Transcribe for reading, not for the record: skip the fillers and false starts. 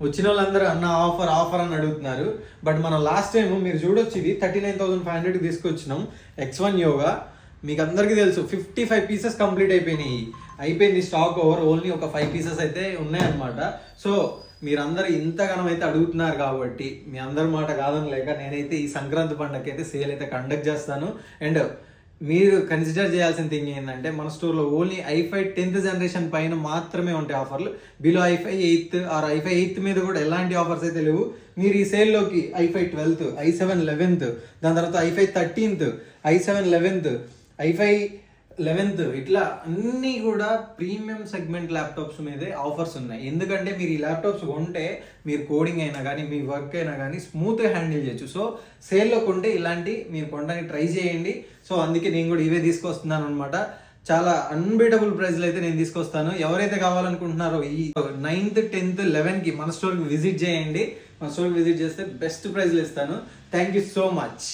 వచ్చిన వాళ్ళందరూ అన్న ఆఫర్ ఆఫర్ అని అడుగుతున్నారు. బట్ మనం లాస్ట్ టైం మీరు చూడొచ్చు, ఇది 39,500 తీసుకొచ్చినాం X1 యోగా. మీకు అందరికీ తెలుసు 55 పీసెస్ కంప్లీట్ అయిపోయింది స్టాక్ ఓవర్. ఓన్లీ ఒక 5 పీసెస్ అయితే ఉన్నాయన్నమాట. సో మీరందరూ ఇంతగానం అయితే అడుగుతున్నారు కాబట్టి మీ అందరి మాట కాదని లేక నేనైతే ఈ సంక్రాంతి పండుగకి అయితే సేల్ అయితే కండక్ట్ చేస్తాను. అండ్ మీరు కన్సిడర్ చేయాల్సిన థింగ్ ఏంటంటే మన స్టోర్లో ఓన్లీ i5 10th జనరేషన్ పైన మాత్రమే ఉంటాయి ఆఫర్లు. Below i5 8th are i5 8th మీద కూడా ఎలాంటి ఆఫర్స్ అయితే లేవు. మీరు ఈ సేల్లోకి i5 12th, i7 11th, దాని తర్వాత i5 13th, i7 11th, i5 11th ఇట్లా అన్నీ కూడా ప్రీమియం సెగ్మెంట్ ల్యాప్టాప్స్ మీదే ఆఫర్స్ ఉన్నాయి. ఎందుకంటే మీరు ఈ ల్యాప్టాప్స్ కొంటే మీరు కోడింగ్ అయినా కానీ మీ వర్క్ అయినా కానీ స్మూత్గా హ్యాండిల్ చేయొచ్చు. సో సేల్లో కొంటే ఇలాంటి మీరు కొనడానికి ట్రై చేయండి. సో అందుకే నేను కూడా ఇవే తీసుకొస్తున్నాను అనమాట. చాలా అన్బీటబుల్ ప్రైస్లో అయితే నేను తీసుకొస్తాను. ఎవరైతే కావాలనుకుంటున్నారో ఈ 9th, 10th, 11th మన స్టోర్కి విజిట్ చేయండి. మన స్టోర్కి విజిట్ చేస్తే బెస్ట్ ప్రైస్లు ఇస్తాను. Thank you so much.